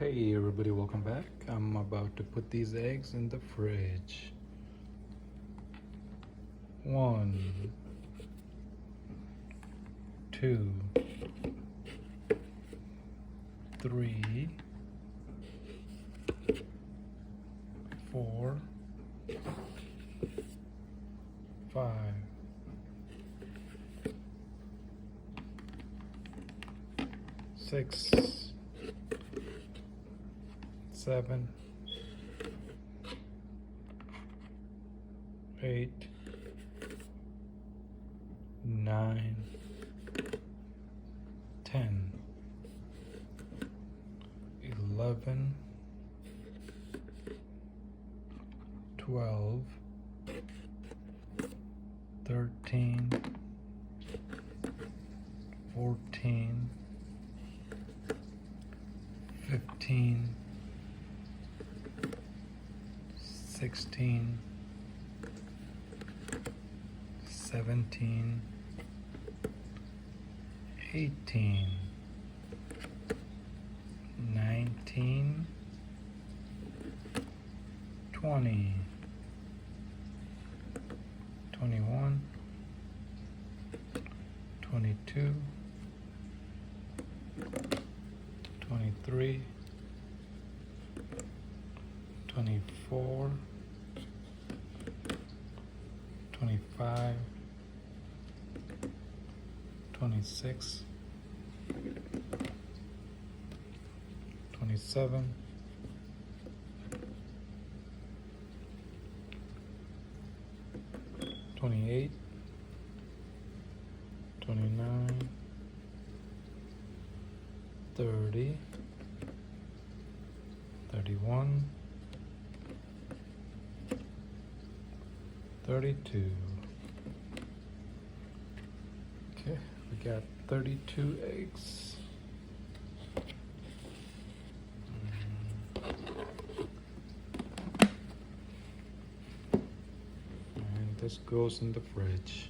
Hey everybody, welcome back. I'm about to put these eggs in the fridge. 1, 2, 3, 4, 5, 6, 7, 8, 9, 10, 11, 12, 13, 14, 15, 16, 17, 18, 19, 20, 21, 22, 23, 24, 25, 26, 27, 28, 29, 30, 31, 32. Okay, we got 32 eggs. And this goes in the fridge.